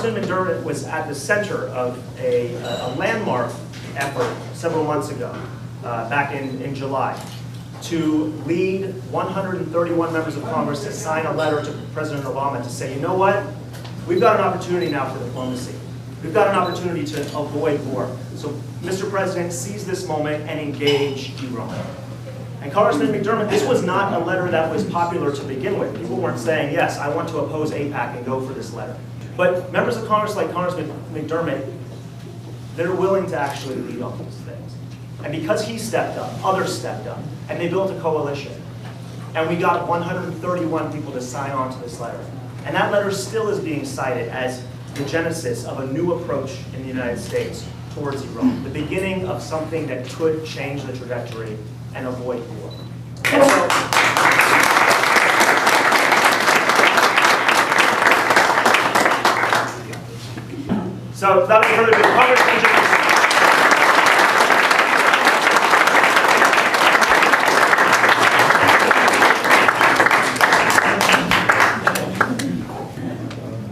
Congressman McDermott was at the center of a landmark effort several months ago, back in July, to lead 131 members of Congress to sign a letter to President Obama to say, you know what? We've got an opportunity now for diplomacy. We've got an opportunity to avoid war. So, Mr. President, seize this moment and engage Iran. And Congressman McDermott, this was not a letter that was popular to begin with. People weren't saying, yes, I want to oppose AIPAC and go for this letter. But members of Congress like Congressman McDermott, they're willing to actually lead on these things. And because he stepped up, others stepped up, and they built a coalition. And we got 131 people to sign on to this letter. And that letter still is being cited as the genesis of a new approach in the United States towards Iran, the beginning of something that could change the trajectory and avoid war. And so without any further ado, Congressman Jim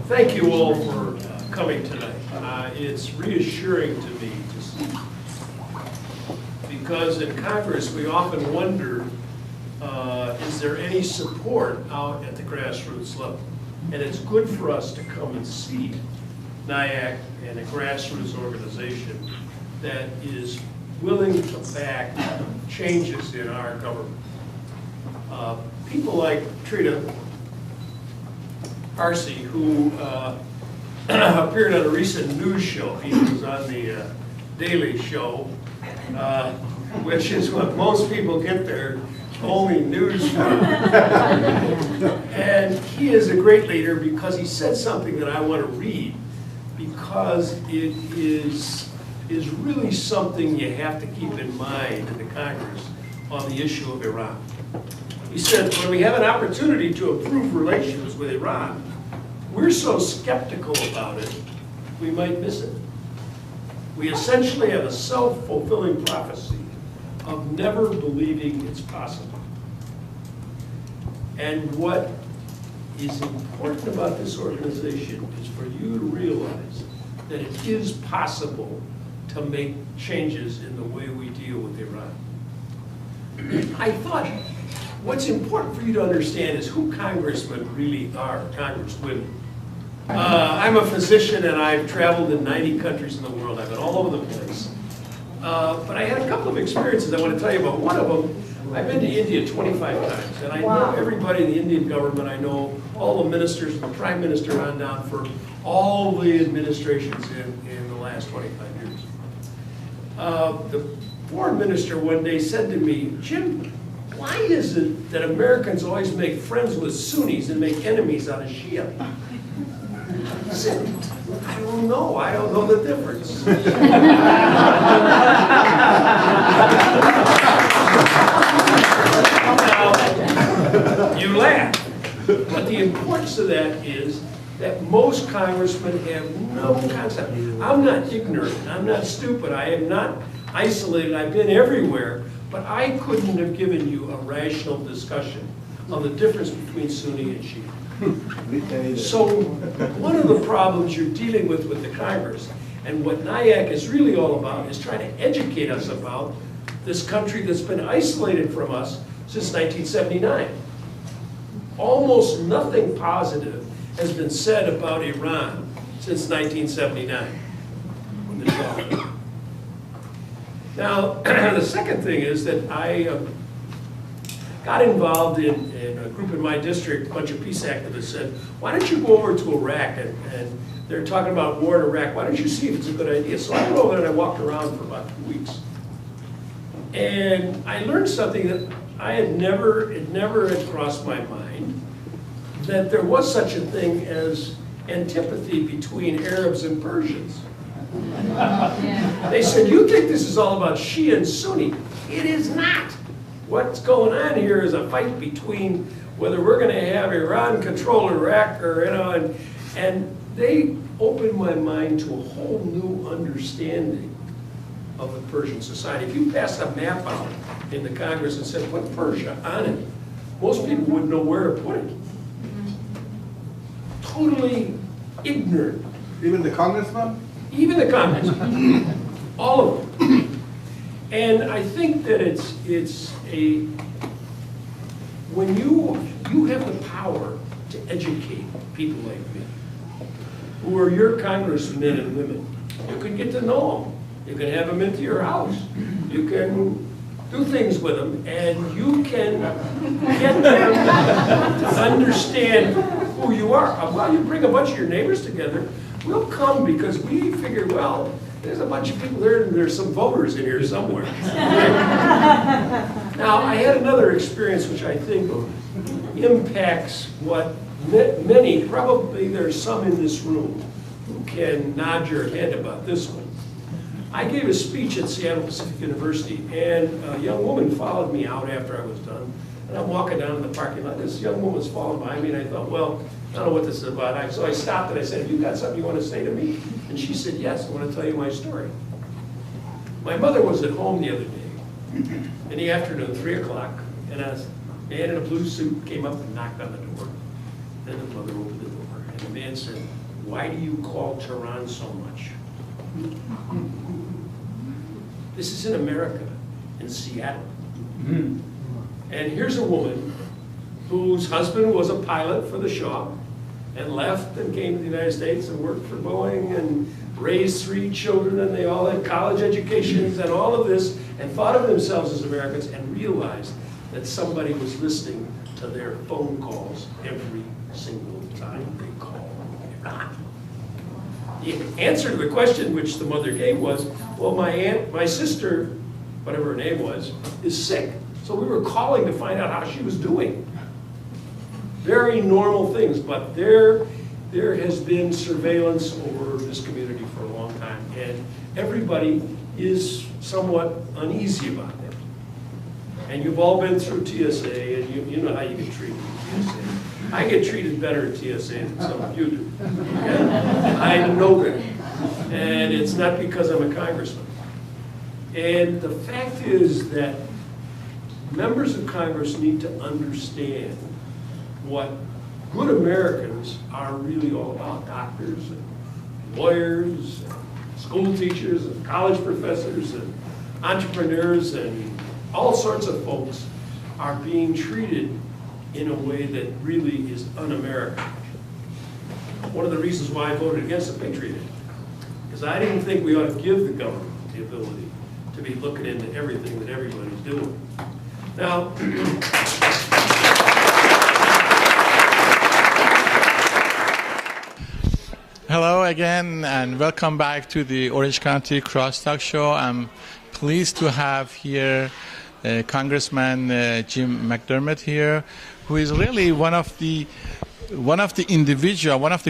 Thank you all for coming tonight. It's reassuring to me to see, because in Congress we often wonder, is there any support out at the grassroots level? And it's good for us to come and see Niac and a grassroots organization that is willing to back changes in our government. People like Touraj, who appeared on a recent news show. He was on the Daily Show, which is what most people get their only news from. And he is a great leader because he said something that I want to read, because it is really something you have to keep in mind in the Congress on the issue of Iran. He said, when we have an opportunity to improve relations with Iran, we're so skeptical about it, we might miss it. We essentially have a self-fulfilling prophecy of never believing it's possible. And what is important about this organization is for you to realize that it is possible to make changes in the way we deal with Iran. I thought what's important for you to understand is who congressmen really are, congresswomen. I'm a physician and I've traveled in 90 countries in the world. I've been all over the place. But I had a couple of experiences I want to tell you about. One of them, I've been to India 25 times, and I know everybody in the Indian government. I know all the ministers, the prime minister on down for all the administrations in the last 25 years. The foreign minister one day said to me, Jim, why is it that Americans always make friends with Sunnis and make enemies out of Shia? I said, I don't know. I don't know the difference. Now, you laugh, but the importance of that is that most congressmen have no concept. I'm not ignorant. I'm not stupid. I am not isolated. I've been everywhere. But I couldn't have given you a rational discussion on the difference between Sunni and Shia. So one of the problems you're dealing with the Congress, and what Niac is really all about, is trying to educate us about this country that's been isolated from us since 1979. Almost nothing positive has been said about Iran since 1979, when the Shah died. Now, the second thing is that I got involved in a group in my district. A bunch of peace activists said, why don't you go over to Iraq? And they're talking about war in Iraq. Why don't you see if it's a good idea? So I went over there and I walked around for about 2 weeks. And I learned something that it never had crossed my mind, that there was such a thing as antipathy between Arabs and Persians. They said, you think this is all about Shia and Sunni. It is not. What's going on here is a fight between whether we're going to have Iran control Iraq or, and they opened my mind to a whole new understanding of the Persian society. If you passed a map out in the Congress and said, put Persia on it, most people wouldn't know where to put it. Totally ignorant Even the congressman? Even the Congressman, all of them. And I think that when you have the power to educate people like me, who are your congressmen and women, you can get to know them. You can have them into your house. You can do things with them, and you can get them to understand who you are. Well, you bring a bunch of your neighbors together, we'll come because we figure, well, there's a bunch of people there, and there's some voters in here somewhere. Now, I had another experience which I think impacts what many, probably there's some in this room who can nod your head about this one. I gave a speech at Seattle Pacific University, and a young woman followed me out after I was done. And I'm walking down in the parking lot. This young woman was following behind me, and I thought, well, I don't know what this is about. So I stopped and I said, have you got something you want to say to me? And she said, yes, I want to tell you my story. My mother was at home the other day, in the afternoon, 3 o'clock, and a man in a blue suit came up and knocked on the door. Then the mother opened the door, and the man said, why do you call Touraj so much? This is in America, in Seattle. And here's a woman whose husband was a pilot for the Shaw and left and came to the United States and worked for Boeing and raised 3 children, and they all had college educations and all of this, and thought of themselves as Americans and realized that somebody was listening to their phone calls every single time they called Iran. The answer to the question which the mother gave was, well, my sister, whatever her name was, is sick. So we were calling to find out how she was doing. Very normal things, but there has been surveillance over this community for a long time, and everybody is somewhat uneasy about it. And you've all been through TSA, and you know how you get treated at TSA. I get treated better at TSA than some of you do. Okay? I know that. And it's not because I'm a congressman. And the fact is that members of Congress need to understand what good Americans are really all about. Doctors and lawyers, and school teachers, and college professors, and entrepreneurs, and all sorts of folks are being treated in a way that really is un-American. One of the reasons why I voted against the Patriot Act is I didn't think we ought to give the government the ability to be looking into everything that everybody's doing. Now, hello again, and welcome back to the Orange County Crosstalk Show. I'm pleased to have here Congressman Jim McDermott here, who is really one of the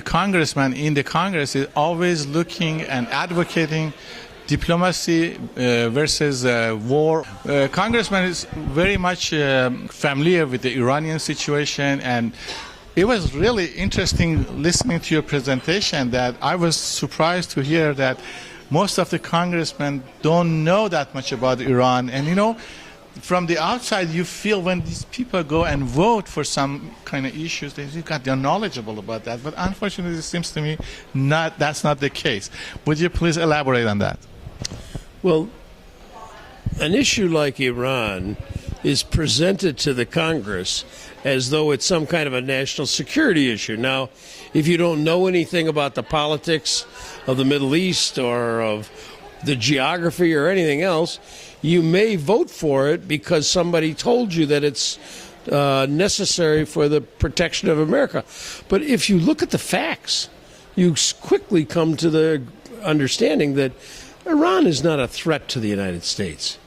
congressmen in the Congress is always looking and advocating diplomacy versus war. Congressman is very much familiar with the Iranian situation, and it was really interesting listening to your presentation that I was surprised to hear that most of the congressmen don't know that much about Iran. And you know, from the outside, you feel when these people go and vote for some kind of issues, they're knowledgeable about that. But unfortunately, it seems to me that's not the case. Would you please elaborate on that? well, an issue like Iran is presented to the Congress as though it's some kind of a national security issue. Now, if you don't know anything about the politics of the Middle East or of the geography or anything else, you may vote for it because somebody told you that it's necessary for the protection of America. But if you look at the facts, you quickly come to the understanding that Iran is not a threat to the United States.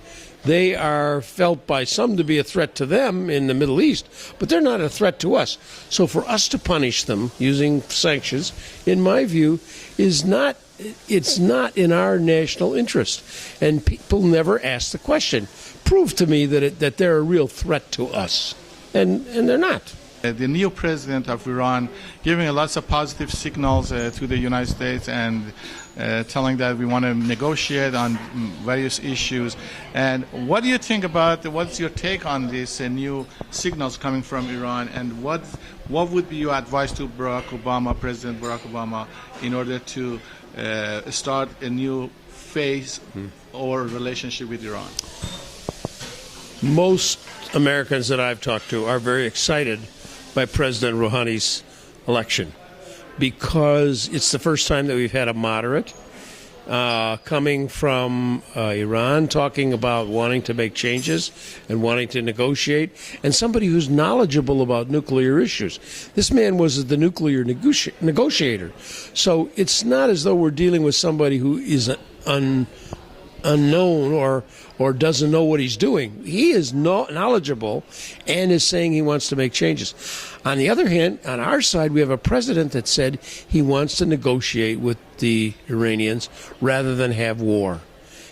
They are felt by some to be a threat to them in the Middle East, but they're not a threat to us. So for us to punish them using sanctions, in my view, it's not in our national interest. And people never ask the question. Prove to me that they're a real threat to us. And they're not. The new president of Iran giving lots of positive signals to the United States, and telling that we want to negotiate on various issues. And what do you think about, what's your take on these new signals coming from Iran, and what would be your advice to President Barack Obama, in order to start a new phase or relationship with Iran? Most Americans that I've talked to are very excited by President Rouhani's election, because it's the first time that we've had a moderate coming from Iran, talking about wanting to make changes and wanting to negotiate, and somebody who's knowledgeable about nuclear issues. This man was the nuclear negotiator. So it's not as though we're dealing with somebody who is unknown or doesn't know what he's doing. He is knowledgeable and is saying he wants to make changes. On the other hand, on our side, we have a president that said he wants to negotiate with the Iranians rather than have war.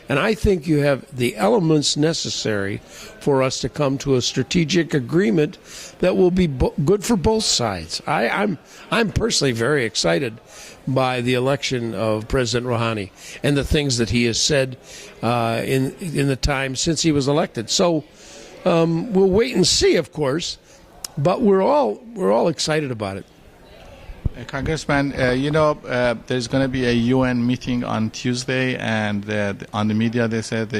And I think you have the elements necessary for us to come to a strategic agreement that will be good for both sides. I'm personally very excited by the election of President Rouhani and the things that he has said in the time since he was elected. So we'll wait and see, of course, but we're all excited about it. Congressman, there's going to be a UN meeting on Tuesday, and on the media they said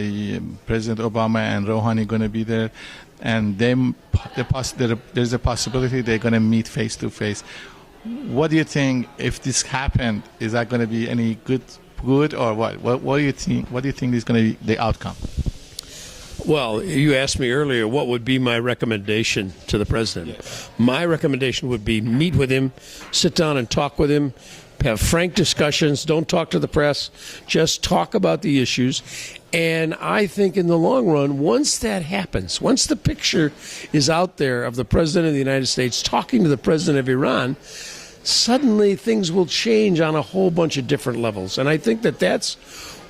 President Obama and Rouhani going to be there, and there's a possibility they're going to meet face to face. What do you think, if this happened, is that going to be any good or what? What do you think? What do you think is going to be the outcome? Well, you asked me earlier what would be my recommendation to the president. Yes. My recommendation would be meet with him, sit down and talk with him, have frank discussions, don't talk to the press, just talk about the issues. And I think in the long run, once that happens, once the picture is out there of the president of the United States talking to the president of Iran, suddenly things will change on a whole bunch of different levels. And I think that that's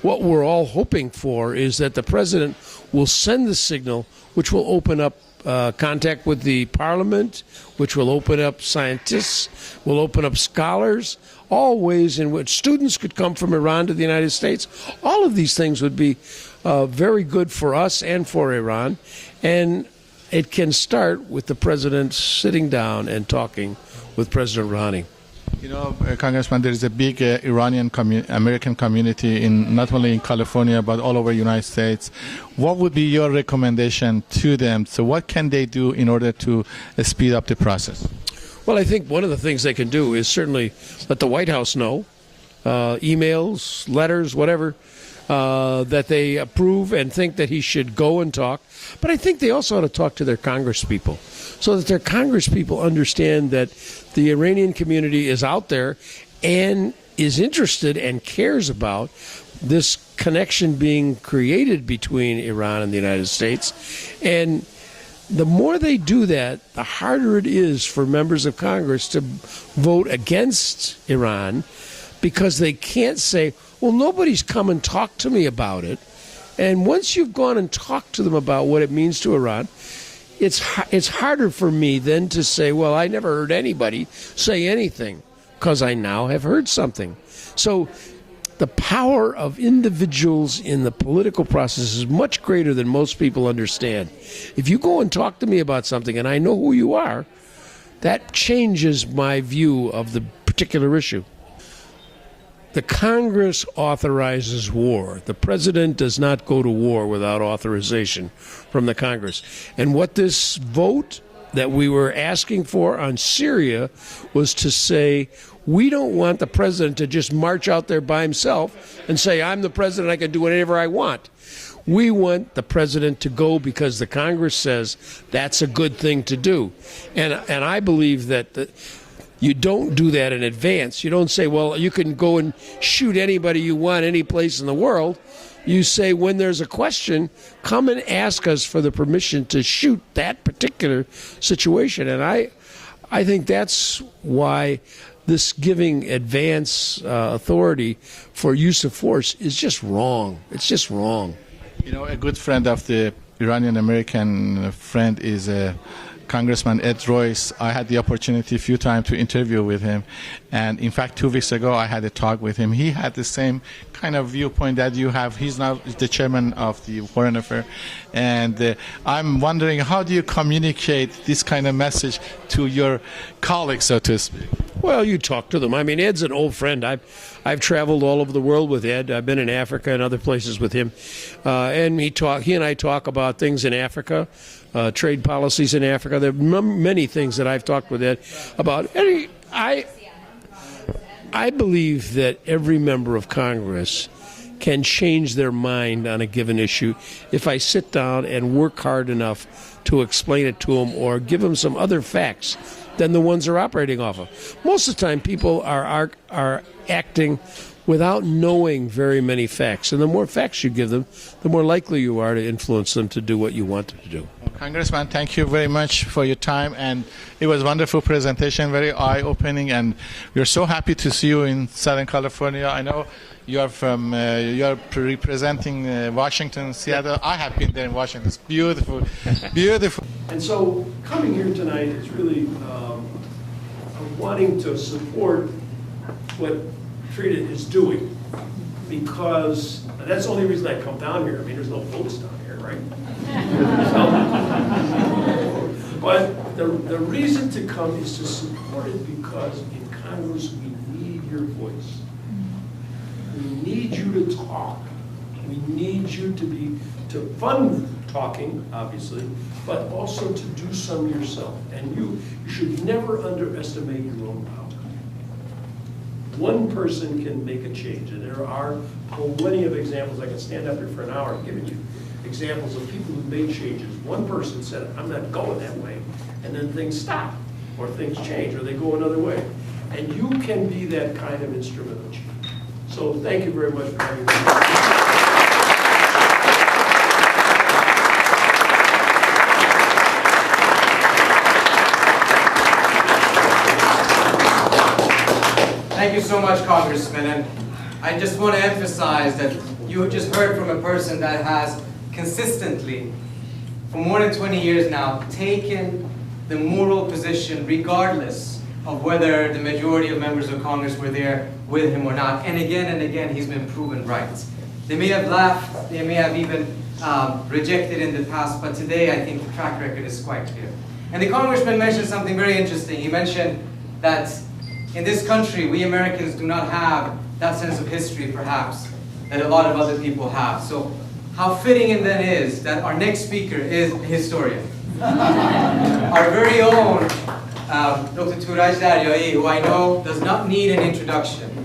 what we're all hoping for, is that the president will send the signal, which will open up contact with the parliament, which will open up scientists, will open up scholars, all ways in which students could come from Iran to the United States. All of these things would be very good for us and for Iran. And it can start with the president sitting down and talking with President Rouhani. You know, Congressman, there is a big Iranian American community not only in California but all over the United States. What would be your recommendation to them? So what can they do in order to speed up the process? Well, I think one of the things they can do is certainly let the White House know, emails, letters, whatever, that they approve and think that he should go and talk. But I think they also ought to talk to their congresspeople, so that their congresspeople understand that the Iranian community is out there and is interested and cares about this connection being created between Iran and the United States. And the more they do that, the harder it is for members of Congress to vote against Iran, because they can't say, well, nobody's come and talked to me about it. And once you've gone and talked to them about what it means to Iran, it's harder for me then to say, well, I never heard anybody say anything, because I now have heard something. So the power of individuals in the political process is much greater than most people understand. If you go and talk to me about something and I know who you are, that changes my view of the particular issue. The Congress authorizes war. The president does not go to war without authorization from the Congress. And what this vote that we were asking for on Syria was to say, we don't want the president to just march out there by himself and say, I'm the president, I can do whatever I want. We want the president to go because the Congress says that's a good thing to do. And I believe that you don't do that in advance. You don't say, well, you can go and shoot anybody you want any place in the world. You say, when there's a question, come and ask us for the permission to shoot that particular situation. And I think that's why this giving advance authority for use of force is just wrong. It's just wrong. You know, a good friend of the Iranian American friend is Congressman Ed Royce. I had the opportunity a few times to interview with him. And in fact, 2 weeks ago, I had a talk with him. He had the same kind of viewpoint that you have. He's now the chairman of the Foreign Affairs. And I'm wondering, how do you communicate this kind of message to your colleagues, so to speak? Well, you talk to them. I mean, Ed's an old friend. I've traveled all over the world with Ed. I've been in Africa and other places with him. And he and I talk about things in Africa, trade policies in Africa. There are many things that I've talked with Ed about. I believe that every member of Congress can change their mind on a given issue if I sit down and work hard enough to explain it to them or give them some other facts than the ones they're operating off of. Most of the time, people are acting without knowing very many facts. And the more facts you give them, the more likely you are to influence them to do what you want them to do. Congressman, thank you very much for your time, and it was a wonderful presentation, very eye-opening, and we're so happy to see you in Southern California. I know you are from, you are representing Washington, Seattle. I have been there in Washington. It's beautiful, beautiful. And so coming here tonight is really wanting to support what Trita is doing, because that's the only reason I come down here. I mean, there's no votes down here, right? But the reason to come is to support it because in Congress we need your voice. We need you to talk. We need you to fund talking, obviously, but also to do some yourself. And you should never underestimate your own power. One person can make a change, and there are plenty of examples. I can stand up here for an hour giving you examples of people who made changes. One person said, I'm not going that way, and then things stop, or things change, or they go another way. And you can be that kind of instrument of change. So thank you very much for having me. Thank you so much, Congressman. And I just want to emphasize that you just heard from a person that has consistently, for more than 20 years now, taken the moral position regardless of whether the majority of members of Congress were there with him or not. And again, he's been proven right. They may have laughed, they may have even rejected in the past, but today I think the track record is quite clear. And the Congressman mentioned something very interesting. He mentioned that in this country, we Americans do not have that sense of history, perhaps, that a lot of other people have. So how fitting it then is that our next speaker is a historian. Our very own Dr. Touraj Daryaee, who I know does not need an introduction.